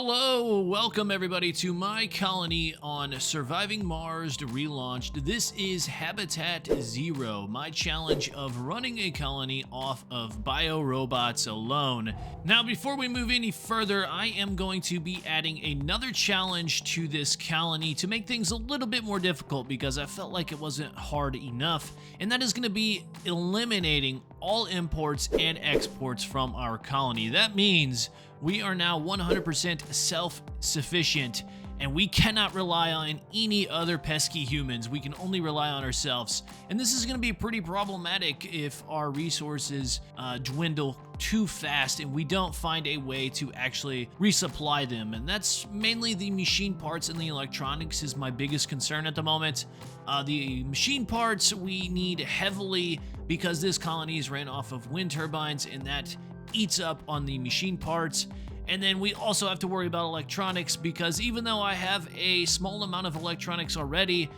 Hello, welcome everybody to my colony on Surviving Mars Relaunched. This is Habitat Zero, my challenge of running a colony off of Biorobots alone. Now, before we move any further, I am going to be adding another challenge to this colony to make things a little bit more difficult because I felt like it wasn't hard enough, and that is going to be eliminating all imports and exports from our colony. That means we are now 100% self-sufficient, and we cannot rely on any other pesky humans. We can only rely on ourselves. And this is going to be pretty problematic if our resources dwindle too fast and we don't find a way to actually resupply them. And that's mainly the machine parts and the electronics is my biggest concern at the moment. The machine parts we need heavily because this colony is ran off of wind turbines, and that eats up on the machine parts. And then we also have to worry about electronics because even though I have a small amount of electronics already,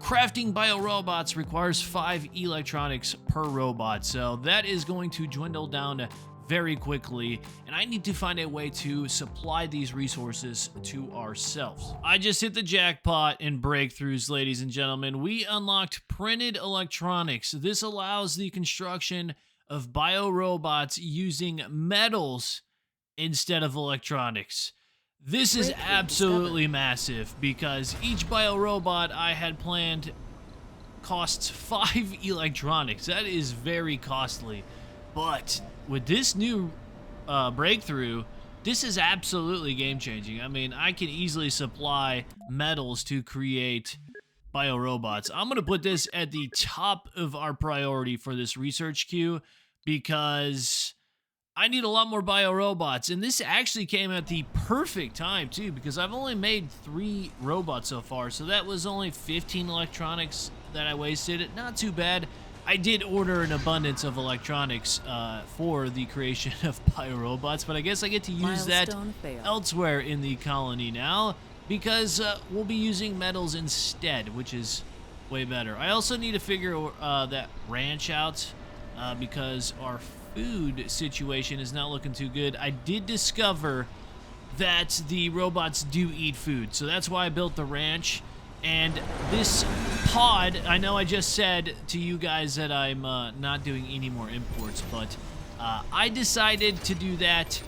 crafting biorobots requires 5 electronics per robot. So that is going to dwindle down very quickly, and I need to find a way to supply these resources to ourselves. I just hit the jackpot in breakthroughs, ladies and gentlemen. We unlocked printed electronics. This allows the construction of biorobots using metals instead of electronics. This is absolutely massive because each biorobot I had planned costs 5 electronics. That is very costly. But with this new breakthrough, this is absolutely game-changing. I mean, I can easily supply metals to create biorobots. I'm going to put this at the top of our priority for this research queue because I need a lot more biorobots. And this actually came at the perfect time too, because I've only made 3 robots so far. So that was only 15 electronics that I wasted. Not too bad. I did order an abundance of electronics for the creation of biorobots, but I guess I get to use that elsewhere in the colony now, because we'll be using metals instead, which is way better. I also need to figure that ranch out because our food situation is not looking too good. I did discover that the robots do eat food, so that's why I built the ranch. And this pod, I know I just said to you guys that I'm not doing any more imports, but I decided to do that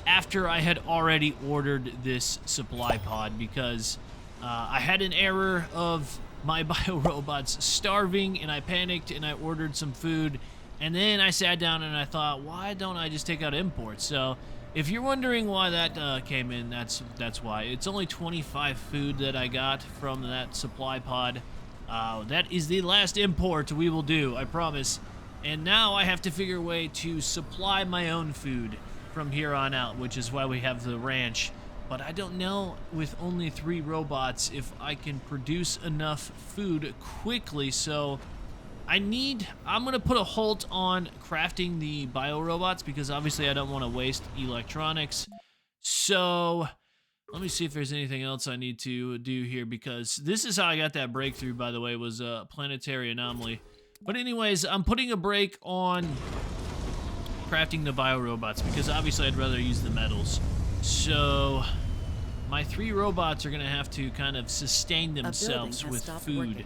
after I had already ordered this supply pod because I had an error of my biorobots starving, and I panicked and I ordered some food, and then I sat down and I thought, why don't I just take out imports? So if you're wondering why that came in, that's why. It's only 25 food that I got from that supply pod. That is the last import we will do, I promise. And now I have to figure a way to supply my own food from here on out, which is why we have the ranch. But I don't know, with only 3 robots, if I can produce enough food quickly. So I'm going to put a halt on crafting the biorobots because obviously I don't want to waste electronics. So let me see if there's anything else I need to do here, because this is how I got that breakthrough, by the way, was a planetary anomaly. But anyways, I'm putting a break on crafting the biorobots because obviously I'd rather use the metals. So my 3 robots are going to have to kind of sustain themselves with food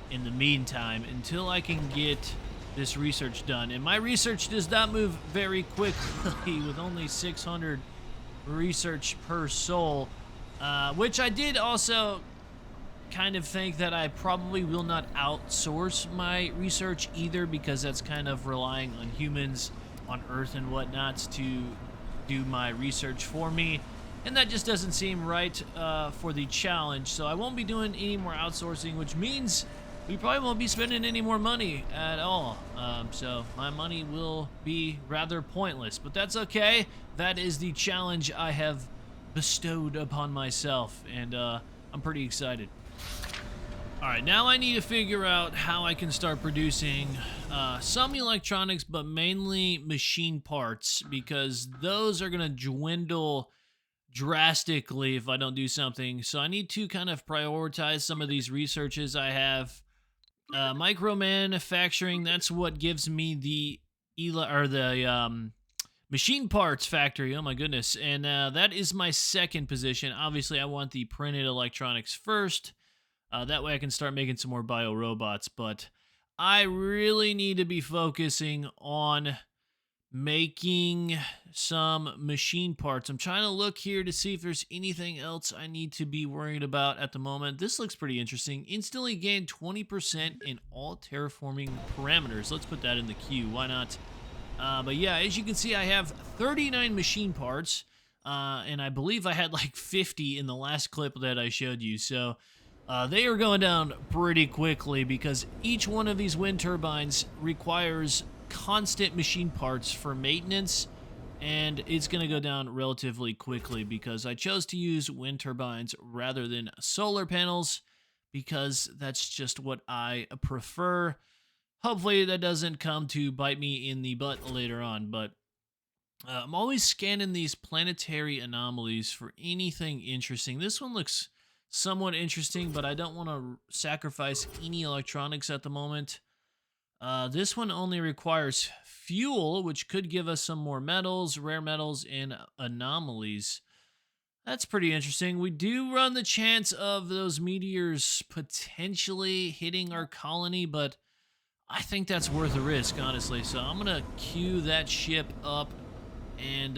in the meantime until I can get this research done. And my research does not move very quickly with only 600 research per soul, which I did also kind of think that I probably will not outsource my research either, because that's kind of relying on humans on Earth and whatnot to do my research for me, and that just doesn't seem right for the challenge. So I won't be doing any more outsourcing, which means we probably won't be spending any more money at all. So my money will be rather pointless, but that's okay. That is the challenge I have bestowed upon myself, and I'm pretty excited. Alright, now I need to figure out how I can start producing some electronics, but mainly machine parts, because those are going to dwindle drastically if I don't do something. So I need to kind of prioritize some of these researches I have. Micro manufacturing, that's what gives me the Machine parts factory. Oh my goodness. And that is my second position. Obviously, I want the printed electronics first. That way I can start making some more biorobots. But I really need to be focusing on making some machine parts. I'm trying to look here to see if there's anything else I need to be worried about at the moment. This looks pretty interesting. Instantly gain 20% in all terraforming parameters. Let's put that in the queue. Why not? But yeah, as you can see, I have 39 machine parts, and I believe I had like 50 in the last clip that I showed you. So they are going down pretty quickly because each one of these wind turbines requires constant machine parts for maintenance, and it's going to go down relatively quickly because I chose to use wind turbines rather than solar panels because that's just what I prefer. Hopefully that doesn't come to bite me in the butt later on, but I'm always scanning these planetary anomalies for anything interesting. This one looks somewhat interesting, but I don't want to sacrifice any electronics at the moment. This one only requires fuel, which could give us some more metals, rare metals, and anomalies. That's pretty interesting. We do run the chance of those meteors potentially hitting our colony, but I think that's worth a risk, honestly. So I'm going to queue that ship up and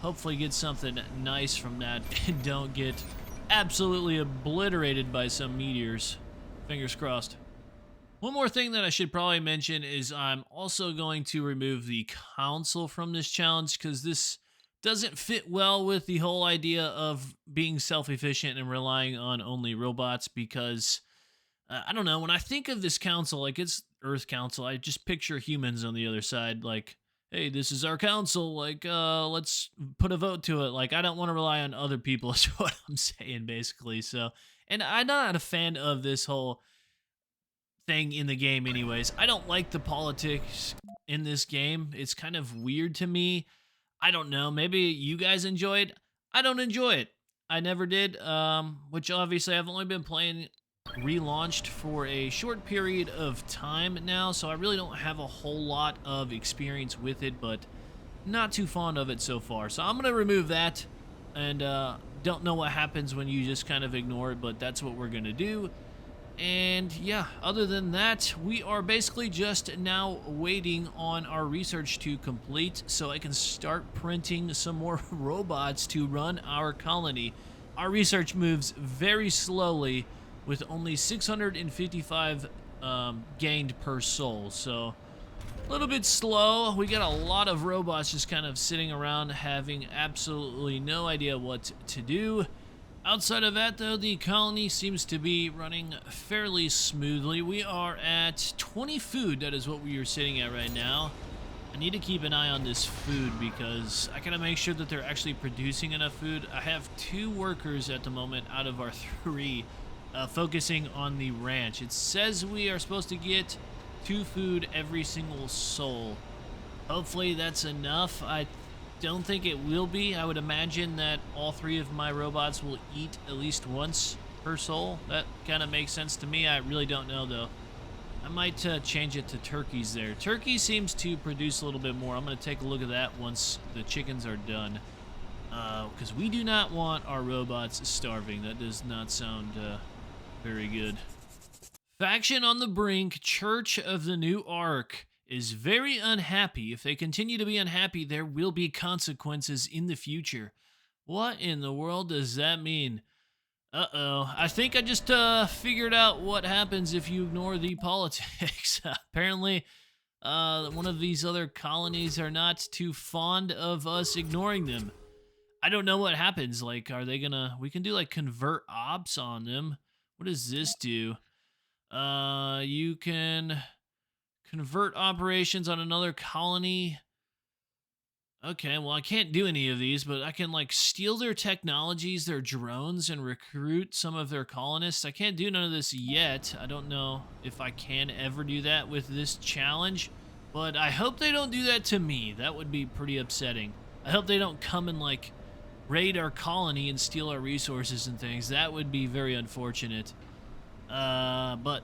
hopefully get something nice from that and don't get absolutely obliterated by some meteors. Fingers crossed. One more thing that I should probably mention is I'm also going to remove the council from this challenge because this doesn't fit well with the whole idea of being self-efficient and relying on only robots because, I don't know, when I think of this council, like it's Earth Council, I just picture humans on the other side, like, hey, this is our council, like, let's put a vote to it. Like, I don't want to rely on other people is what I'm saying, basically. So, and I'm not a fan of this whole thing in the game anyways. I don't like the politics in this game. It's kind of weird to me. I don't know. Maybe you guys enjoy it. I don't enjoy it. I never did, which obviously I've only been playing relaunched for a short period of time now, so I really don't have a whole lot of experience with it, but not too fond of it so far. So I'm going to remove that, and don't know what happens when you just kind of ignore it, but that's what we're going to do. And yeah, other than that, we are basically just now waiting on our research to complete so I can start printing some more robots to run our colony. Our research moves very slowly with only 655 gained per soul, so a little bit slow. We got a lot of robots just kind of sitting around having absolutely no idea what to do. Outside of that, though, the colony seems to be running fairly smoothly. We are at 20 food. That is what we are sitting at right now. I need to keep an eye on this food because I gotta make sure that they're actually producing enough food. I have 2 workers at the moment out of our 3 focusing on the ranch. It says we are supposed to get 2 food every single soul. Hopefully that's enough. I don't think it will be. I would imagine that all 3 of my robots will eat at least once per soul. That kind of makes sense to me. I really don't know, though. I might change it to turkeys there. Turkey seems to produce a little bit more. I'm going to take a look at that once the chickens are done. Because we do not want our robots starving. That does not sound very good. Faction on the Brink, Church of the New Ark, is very unhappy. If they continue to be unhappy, there will be consequences in the future. What in the world does that mean? Uh-oh. I think I just figured out what happens if you ignore the politics. Apparently, one of these other colonies are not too fond of us ignoring them. I don't know what happens. Like, are they gonna... We can do, like, convert ops on them. What does this do? You can... convert operations on another colony. Okay, well, I can't do any of these, but I can, like, steal their technologies, their drones, and recruit some of their colonists. I can't do none of this yet. I don't know if I can ever do that with this challenge, but I hope they don't do that to me. That would be pretty upsetting. I hope they don't come and, like, raid our colony and steal our resources and things. That would be very unfortunate. But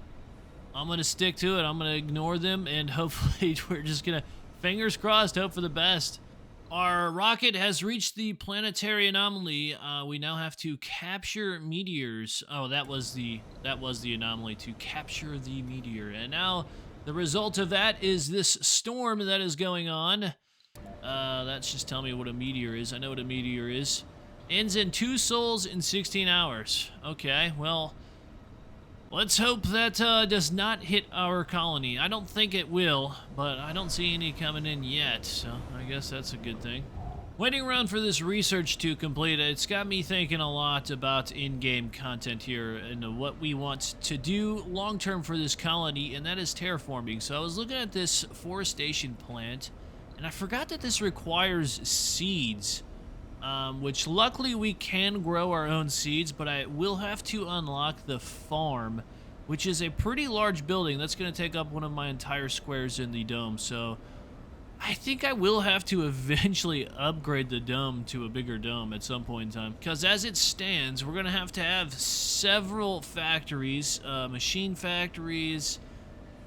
I'm going to stick to it. I'm going to ignore them, and hopefully we're just going to, fingers crossed, hope for the best. Our rocket has reached the planetary anomaly. We now have to capture meteors. Oh, that was the anomaly, to capture the meteor. And now the result of that is this storm that is going on. That's just telling me what a meteor is. I know what a meteor is. Ends in 2 souls in 16 hours. Okay, well, let's hope that does not hit our colony. I don't think it will, but I don't see any coming in yet, so I guess that's a good thing. Waiting around for this research to complete, it's got me thinking a lot about in-game content here and what we want to do long-term for this colony, and that is terraforming. So I was looking at this forestation plant, and I forgot that this requires seeds. Which luckily we can grow our own seeds, but I will have to unlock the farm, which is a pretty large building. That's going to take up one of my entire squares in the dome, so I think I will have to eventually upgrade the dome to a bigger dome at some point in time, because as it stands, we're going to have several factories, machine factories,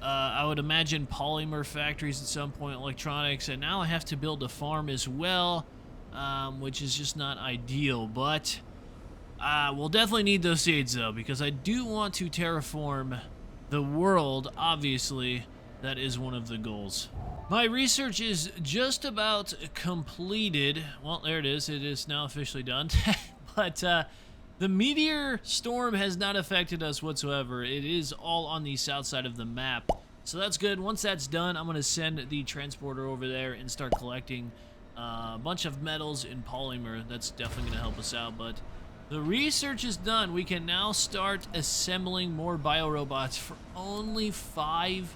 I would imagine polymer factories at some point, electronics, and now I have to build a farm as well. Which is just not ideal, but we'll definitely need those seeds, though, because I do want to terraform the world. Obviously, that is one of the goals. My research is just about completed. Well, there it is. It is now officially done. But the meteor storm has not affected us whatsoever. It is all on the south side of the map, so that's good. Once that's done, I'm going to send the transporter over there and start collecting a bunch of metals in polymer. That's definitely going to help us out, but the research is done. We can now start assembling more biorobots for only 5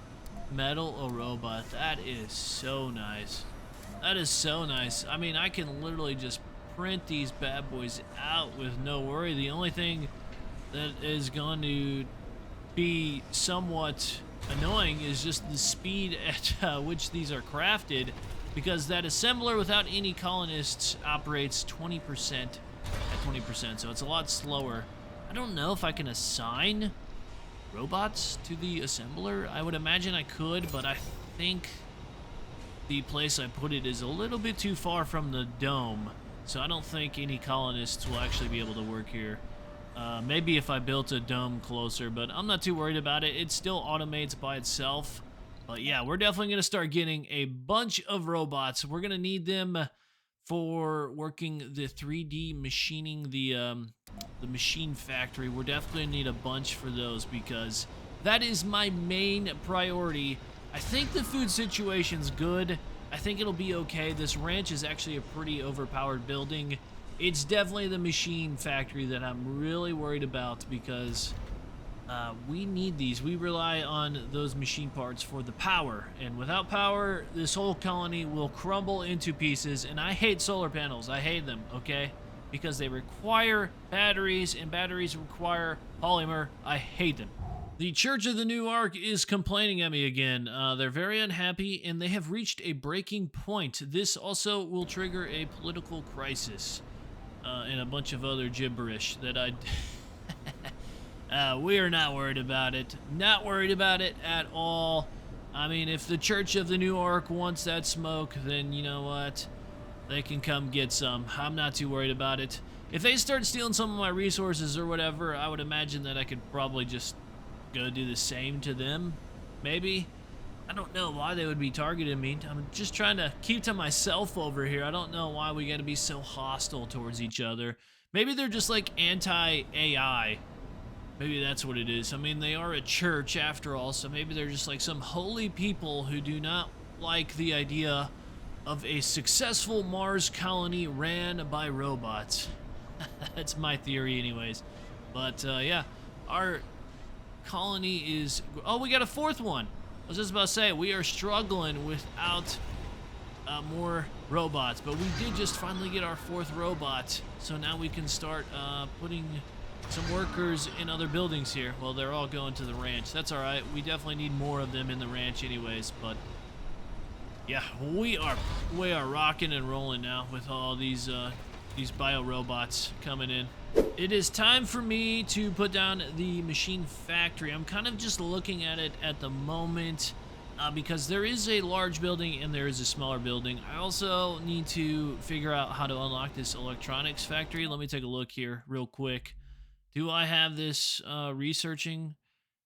metal a robot. That is so nice. That is so nice. I mean, I can literally just print these bad boys out with no worry. The only thing that is going to be somewhat annoying is just the speed at which these are crafted, because that assembler without any colonists operates 20% at 20%, so it's a lot slower. I don't know if I can assign robots to the assembler. I would imagine I could, but I think the place I put it is a little bit too far from the dome, so I don't think any colonists will actually be able to work here. Maybe if I built a dome closer, but I'm not too worried about it. It still automates by itself. But yeah, we're definitely going to start getting a bunch of robots. We're going to need them for working the 3D machining, the machine factory. We're definitely going to need a bunch for those, because that is my main priority. I think the food situation's good. I think it'll be okay. This ranch is actually a pretty overpowered building. It's definitely the machine factory that I'm really worried about, because we need these. We rely on those machine parts for the power, and without power, this whole colony will crumble into pieces. And I hate solar panels. I hate them, okay? Because they require batteries, and batteries require polymer. I hate them. The Church of the New Ark is complaining at me again. They're very unhappy, and they have reached a breaking point. This also will trigger a political crisis, and a bunch of other gibberish that I... we are not worried about it. Not worried about it at all. I mean, if the Church of the New Ark wants that smoke, then you know what? They can come get some. I'm not too worried about it. If they start stealing some of my resources or whatever, I would imagine that I could probably just go do the same to them. Maybe. I don't know why they would be targeting me. I'm just trying to keep to myself over here. I don't know why we gotta be so hostile towards each other. Maybe they're just like anti-AI. Maybe that's what it is. I mean, they are a church after all, so maybe they're just like some holy people who do not like the idea of a successful Mars colony ran by robots. That's my theory anyways. But yeah, our colony is... Oh, we got a 4th one. I was just about to say, we are struggling without more robots, but we did just finally get our 4th robot, so now we can start putting some workers in other buildings here. Well, they're all going to the ranch. That's all right. We definitely need more of them in the ranch anyways, but yeah, we are rocking and rolling now with all these biorobots coming in. It is time for me to put down the machine factory. I'm kind of just looking at it at the moment. because there is a large building and there is a smaller building. I also need to figure out how to unlock this electronics factory. Let me take a look here real quick. Do I have this researching?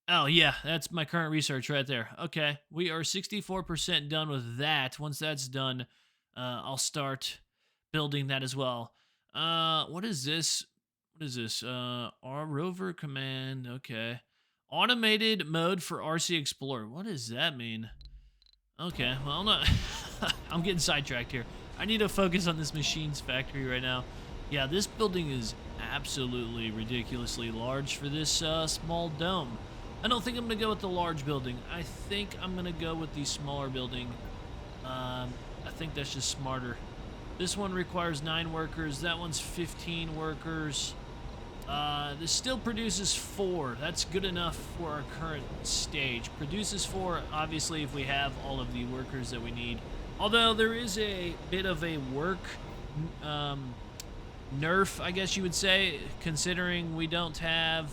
Oh, yeah, that's my current research right there. Okay, we are 64% done with that. Once that's done, I'll start building that as well. What is this? What is this? Our rover command. Okay. Automated mode for RC Explorer. What does that mean? Okay, well, I'm not. I'm getting sidetracked here. I need to focus on this machines factory right now. Yeah, this building is absolutely ridiculously large for this small dome. I don't think I'm going to go with the large building. I think I'm going to go with the smaller building. I think that's just smarter. This one requires 9 workers. That one's 15 workers. This still produces 4. That's good enough for our current stage. Produces 4, obviously, if we have all of the workers that we need. Although there is a bit of a work nerf, I guess you would say, considering we don't have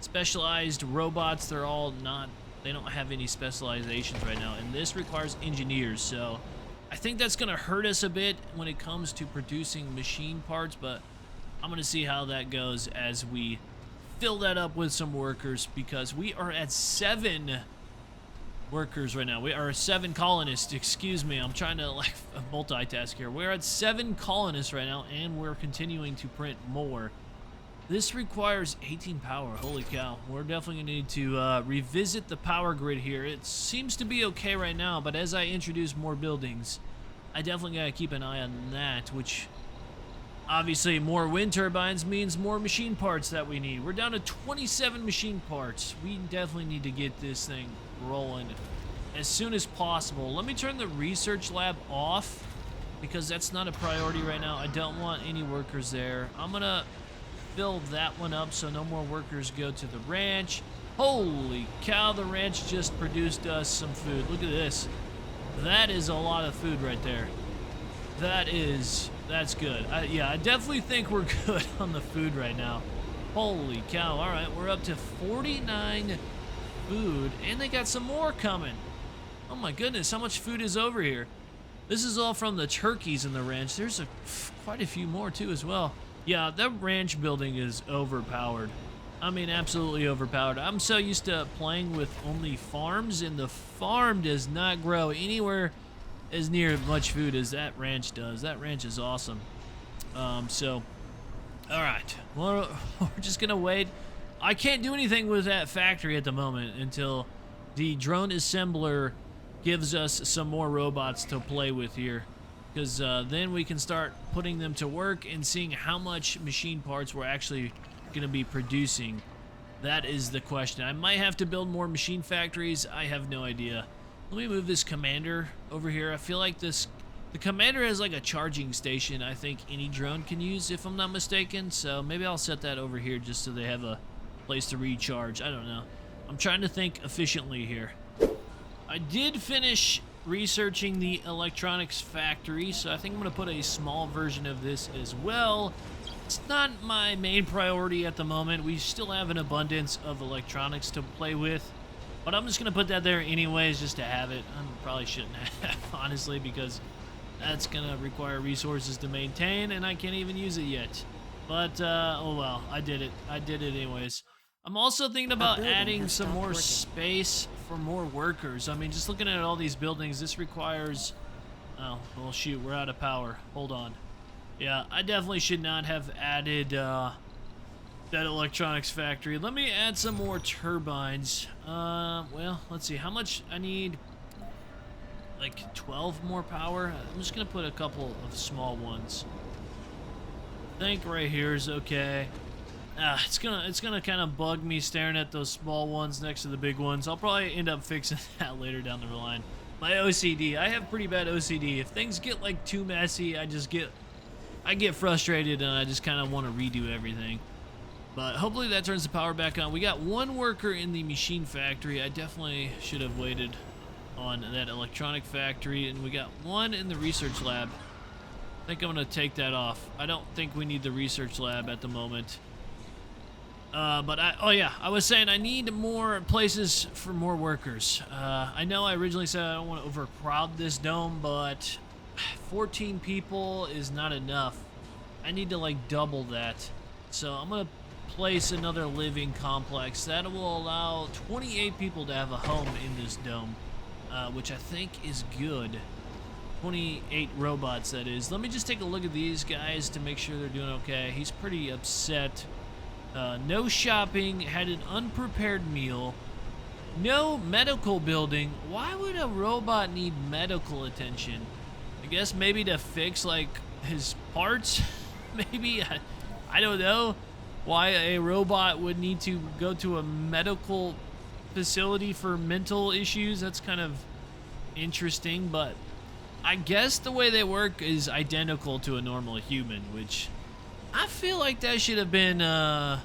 specialized robots. They don't have any specializations right now, and this requires engineers, so I think that's going to hurt us a bit when it comes to producing machine parts, but I'm going to see how that goes as we fill that up with some workers, because we are at 7 workers right now. We are 7 colonists, excuse me. I'm trying to like multitask here. We're at 7 colonists right now, and we're continuing to print more. This requires 18 power. Holy cow. We're definitely going to need to revisit the power grid here. It seems to be okay right now, but as I introduce more buildings, I definitely got to keep an eye on that, which obviously more wind turbines means more machine parts that we need. We're down to 27 machine parts. We definitely need to get this thing rolling as soon as possible. Let me turn the research lab off because that's not a priority right now. I don't want any workers there. I'm going to fill that one up so no more workers go to the ranch. Holy cow, the ranch just produced us some food. Look at this. That is a lot of food right there. That's good. Yeah, I definitely think we're good on the food right now. Holy cow. All right, we're up to 49 food, and they got some more coming. Oh my goodness, how much food is over here? This is all from the turkeys in the ranch. There's quite a few more too as well. Yeah, that ranch building is overpowered. I mean, absolutely overpowered. I'm so used to playing with only farms, and the farm does not grow anywhere as near much food as that ranch does. That ranch is awesome. All right. Well, we're just going to wait. I can't do anything with that factory at the moment until the drone assembler gives us some more robots to play with here. Because then we can start putting them to work and seeing how much machine parts we're actually going to be producing. That is the question. I might have to build more machine factories. I have no idea. Let me move this commander over here. I feel like the commander has like a charging station I think any drone can use, if I'm not mistaken. So maybe I'll set that over here just so they have a place to recharge. I don't know. I'm trying to think efficiently here. I did finish researching the electronics factory, so I think I'm going to put a small version of this as well. It's not my main priority at the moment. We still have an abundance of electronics to play with, but I'm just going to put that there anyways just to have it. I probably shouldn't have, honestly, because that's going to require resources to maintain, and I can't even use it yet. But, oh well, I did it. I did it anyways. I'm also thinking about adding some more space for more workers. I mean, just looking at all these buildings, this requires... Oh, well, shoot, we're out of power. Hold on. Yeah, I definitely should not have added that electronics factory. Let me add some more turbines. Well, let's see. How much I need? Like 12 more power? I'm just going to put a couple of small ones. I think right here is okay. It's gonna kind of bug me staring at those small ones next to the big ones. I'll probably end up fixing that later down the line. My OCD, I have pretty bad OCD. If things get like too messy, I get frustrated and I just kind of want to redo everything. But hopefully that turns the power back on. We got 1 worker in the machine factory. I definitely should have waited on that electronic factory, and we got 1 in the research lab. I think I'm gonna take that off. I don't think we need the research lab at the moment. Oh yeah, I was saying I need more places for more workers. I know I originally said I don't want to overcrowd this dome, but 14 people is not enough. I need to like double that. So I'm gonna place another living complex that will allow 28 people to have a home in this dome, which I think is good. 28 robots, that is. Let me just take a look at these guys to make sure they're doing okay. He's pretty upset. No shopping, had an unprepared meal, no medical building. Why would a robot need medical attention? I guess maybe to fix like his parts. Maybe, I don't know why a robot would need to go to a medical facility for mental issues. That's kind of interesting, but I guess the way they work is identical to a normal human, which I feel like that should have been a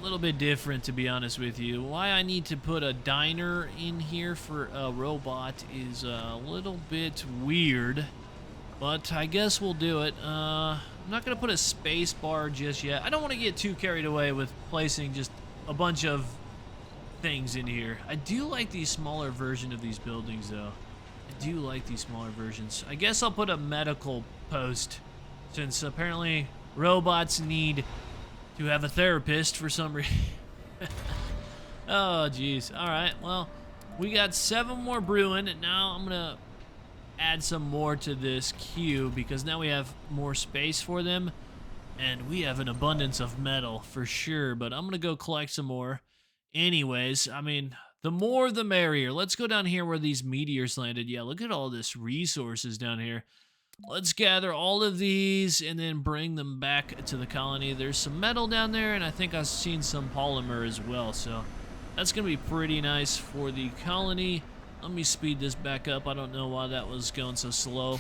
little bit different, to be honest with you. Why I need to put a diner in here for a robot is a little bit weird, but I guess we'll do it. I'm not going to put a space bar just yet. I don't want to get too carried away with placing just a bunch of things in here. I do like the smaller version of these buildings, though. I do like these smaller versions. I guess I'll put a medical post, since apparently robots need to have a therapist for some reason. Oh, jeez. All right, well, we got 7 more brewing, and now I'm going to add some more to this queue because now we have more space for them, and we have an abundance of metal for sure, but I'm going to go collect some more. Anyways, I mean, the more the merrier. Let's go down here where these meteors landed. Yeah, look at all this resources down here. Let's gather all of these and then bring them back to the colony. There's some metal down there, and I think I've seen some polymer as well, so that's going to be pretty nice for the colony. Let me speed this back up. I don't know why that was going so slow.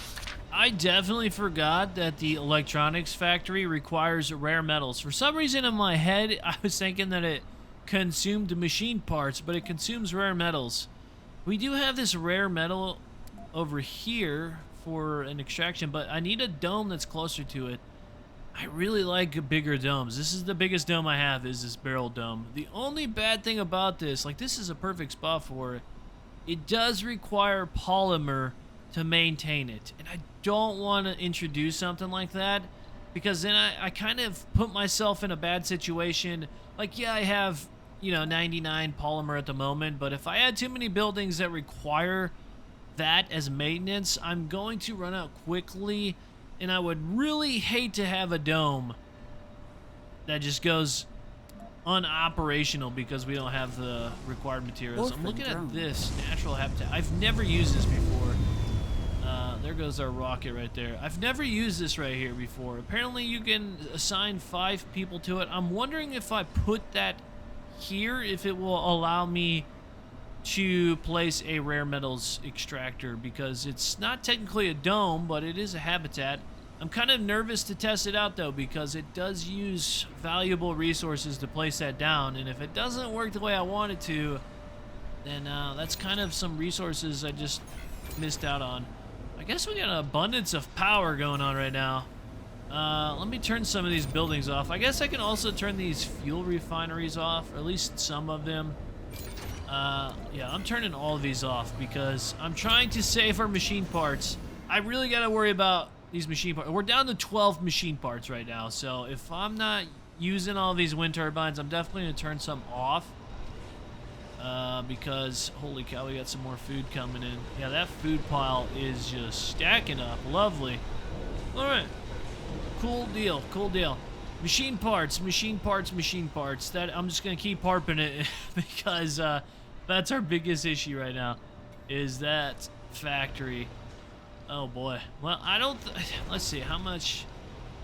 I definitely forgot that the electronics factory requires rare metals. For some reason in my head, I was thinking that it consumed machine parts, but it consumes rare metals. We do have this rare metal over here for an extraction, but I need a dome that's closer to it. I really like bigger domes. This is the biggest dome I have, is this barrel dome. The only bad thing about this, like this is a perfect spot for it, it does require polymer to maintain it. And I don't want to introduce something like that because then I kind of put myself in a bad situation. Like, yeah, I have, you know, 99 polymer at the moment, but if I add too many buildings that require that as maintenance, I'm going to run out quickly, and I would really hate to have a dome that just goes unoperational because we don't have the required materials. I'm looking at this natural habitat. I've never used this before. There goes our rocket right there. I've never used this right here before. Apparently you can assign 5 people to it. I'm wondering if I put that here, if it will allow me to place a rare metals extractor, because it's not technically a dome, but it is a habitat. I'm kind of nervous to test it out though, because it does use valuable resources to place that down, and if it doesn't work the way I want it to, then that's kind of some resources I just missed out on. I guess we got an abundance of power going on right now. Let me turn some of these buildings off. I guess I can also turn these fuel refineries off, or at least some of them. Yeah, I'm turning all of these off because I'm trying to save our machine parts. I really got to worry about these machine parts. We're down to 12 machine parts right now, so if I'm not using all these wind turbines, I'm definitely going to turn some off. Because, holy cow, we got some more food coming in. Yeah, that food pile is just stacking up. Lovely. All right. Cool deal, cool deal. Machine parts, machine parts, machine parts. That I'm just gonna keep harping it because that's our biggest issue right now, is that factory. Oh boy. Well, I don't. Let's see how much.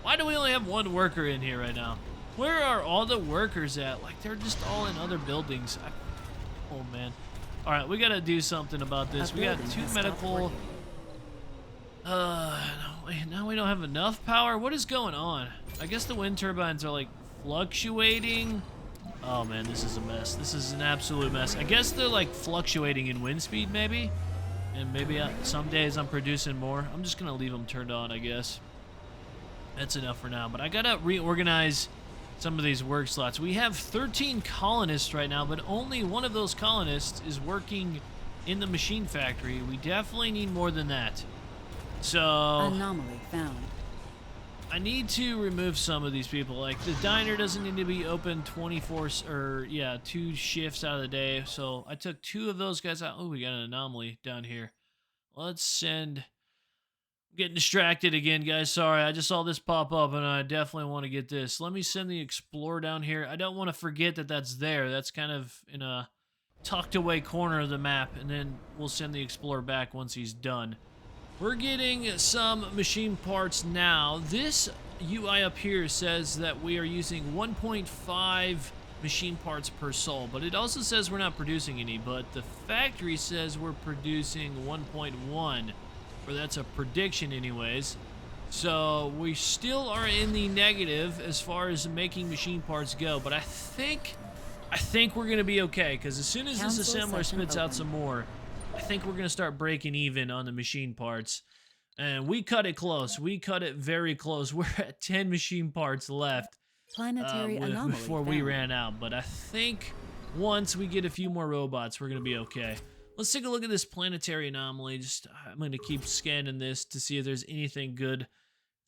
Why do we only have 1 worker in here right now? Where are all the workers at? Like they're just all in other buildings. Oh man. All right, we gotta do something about this. We got 2 medical. Now we don't have enough power. What is going on? I guess the wind turbines are like fluctuating. Oh man, this is a mess. This is an absolute mess. I guess they're like fluctuating in wind speed maybe. And maybe some days I'm producing more. I'm just gonna leave them turned on, I guess. That's enough for now. But I gotta reorganize some of these work slots. We have 13 colonists right now, but only one of those colonists is working in the machine factory. We definitely need more than that. So Anomaly found. I need to remove some of these people. Like the diner doesn't need to be open 24 or 2 shifts out of the day. So I took 2 of those guys out. Oh, we got an anomaly down here. Let's send. Getting distracted again, guys. Sorry, I just saw this pop up and I definitely want to get this. Let me send the Explorer down here. I don't want to forget that that's there. That's kind of in a tucked away corner of the map, and then we'll send the Explorer back once he's done. We're getting some machine parts now. This UI up here says that we are using 1.5 machine parts per soul, but it also says we're not producing any, but the factory says we're producing 1.1. Or that's a prediction anyways. So we still are in the negative as far as making machine parts go, but I think we're gonna be okay, because as soon as this assembler spits out some more, I think we're gonna start breaking even on the machine parts. And we cut it close. We cut it very close. We're at 10 machine parts left Planetary anomaly before we ran out, but I think once we get a few more robots, we're gonna be okay. Let's take a look at this planetary anomaly. I'm going to keep scanning this to see if there's anything good.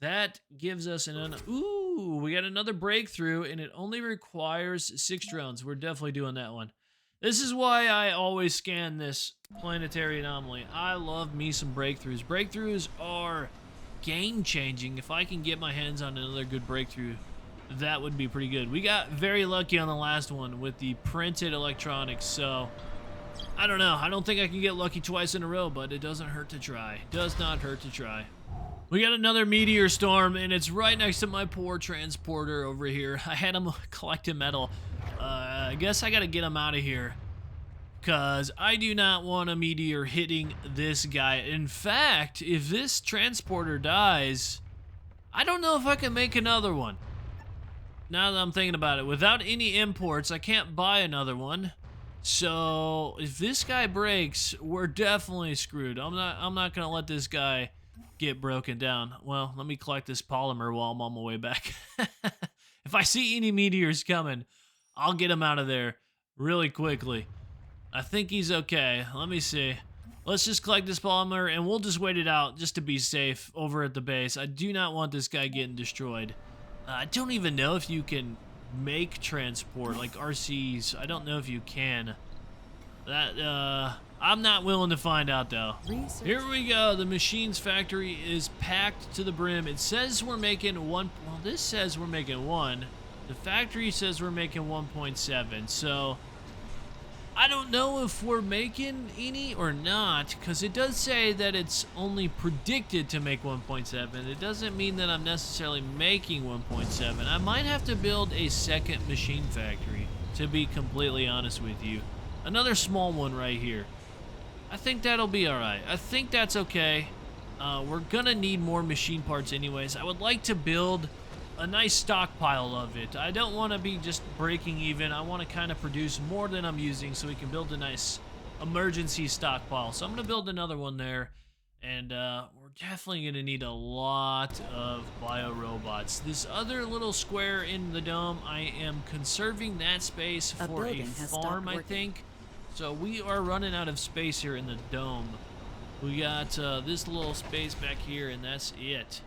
That gives us ooh, we got another breakthrough, and it only requires 6 drones. We're definitely doing that one. This is why I always scan this planetary anomaly. I love me some breakthroughs. Breakthroughs are game-changing. If I can get my hands on another good breakthrough, that would be pretty good. We got very lucky on the last one with the printed electronics, so I don't know. I don't think I can get lucky twice in a row, but it doesn't hurt to try. Does not hurt to try. We got another meteor storm, and it's right next to my poor transporter over here. I had him collecting metal. I guess I gotta get him out of here, because I do not want a meteor hitting this guy. In fact, if this transporter dies, I don't know if I can make another one. Now that I'm thinking about it, without any imports, I can't buy another one. So if this guy breaks, we're definitely screwed. I'm not gonna let this guy get broken down. Well, let me collect this polymer while I'm on my way back. If I see any meteors coming, I'll get him out of there really quickly. I think he's okay. Let me see. Let's just collect this polymer and we'll just wait it out just to be safe over at the base. I do not want this guy getting destroyed. I don't even know if you can make transport like RCs. I don't know if you can. I'm not willing to find out though. Here we go. The machines factory is packed to the brim. It says we're making one. Well, this says we're making 1. The factory says we're making 1.7. So I don't know if we're making any or not, because it does say that it's only predicted to make 1.7. It doesn't mean that I'm necessarily making 1.7. I might have to build a second machine factory, to be completely honest with you. Another small one right here. I think that'll be alright. I think that's okay. We're gonna need more machine parts anyways. I would like to build a nice stockpile of it. I don't want to be just breaking even. I want to kind of produce more than I'm using so we can build a nice emergency stockpile. So I'm going to build another one there. And we're definitely going to need a lot of Biorobots. This other little square in the dome, I am conserving that space for a farm, I think. So we are running out of space here in the dome. We got this little space back here, and that's it.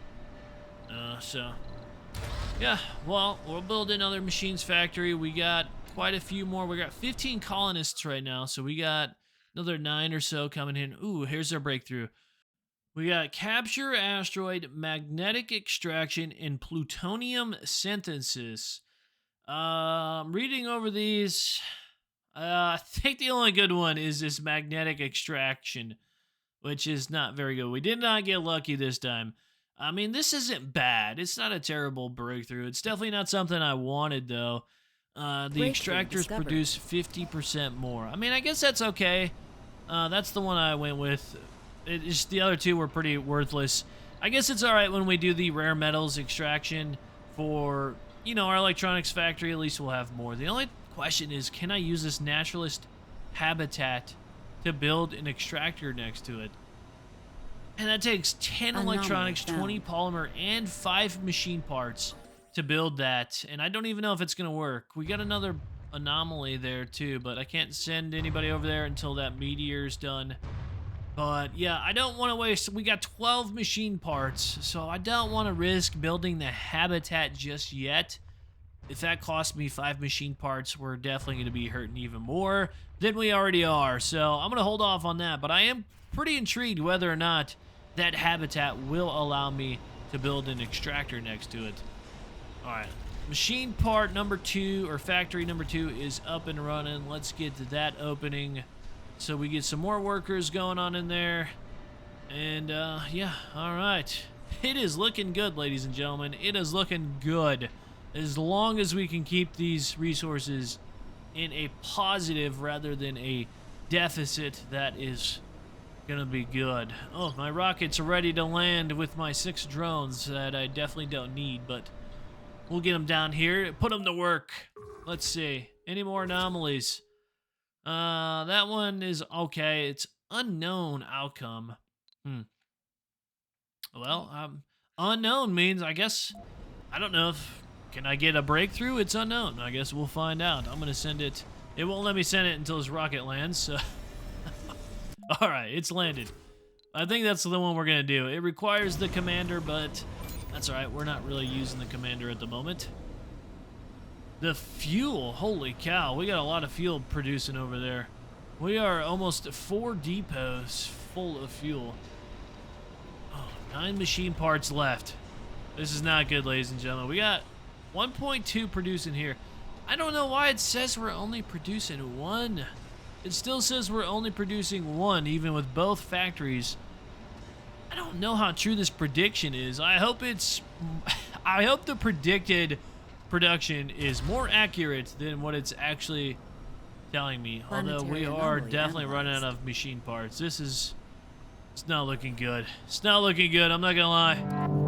Yeah, well, we'll build another machines factory. We got quite a few more. We got 15 colonists right now, so we got another 9 or so coming in. Ooh, here's our breakthrough. We got capture asteroid, magnetic extraction, and plutonium synthesis. Reading over these, I think the only good one is this magnetic extraction, which is not very good. We did not get lucky this time. I mean, this isn't bad. It's not a terrible breakthrough. It's definitely not something I wanted, though. The extractors produce 50% more. I mean, I guess that's okay. That's the one I went with. The other two were pretty worthless. I guess it's all right when we do the rare metals extraction for, you know, our electronics factory. At least we'll have more. The only question is, can I use this naturalist habitat to build an extractor next to it? And that takes 10 electronics, 20 polymer, and 5 machine parts. to build that, and I don't even know if it's gonna work. We got another anomaly there too, but I can't send anybody over there until that meteor's done. But yeah, I don't want to waste. We got 12 machine parts, so I don't want to risk building the habitat just yet. If that costs me 5 machine parts, we're definitely going to be hurting even more than we already are. So I'm going to hold off on that, but I am pretty intrigued whether or not that habitat will allow me to build an extractor next to it. All right, machine part number 2, or factory number 2, is up and running. Let's get to that opening so we get some more workers going on in there. And yeah, all right. It is looking good, ladies and gentlemen. It is looking good. As long as we can keep these resources in a positive rather than a deficit, that is gonna be good. Oh, my rockets are ready to land with my 6 drones that I definitely don't need, but we'll get them down here, put them to work. Let's see. Any more anomalies? That one is okay. It's unknown outcome. Well, unknown means, I guess, I don't know if, can I get a breakthrough? It's unknown. I guess we'll find out. I'm gonna send it. It won't let me send it until this rocket lands, so. All right, it's landed. I think that's the one we're gonna do. It requires the commander, but that's all right. We're not really using the commander at the moment. The fuel, holy cow, we got a lot of fuel producing over there. We are almost 4 depots full of fuel. Oh, 9 machine parts left. This is not good, ladies and gentlemen. We got 1.2 producing here. I don't know why it says we're only producing 1. It still says we're only producing 1, even with both factories. I don't know how true this prediction is. I hope the predicted production is more accurate than what it's actually telling me. Although we are definitely running out of machine parts. It's not looking good. It's not looking good, I'm not gonna lie.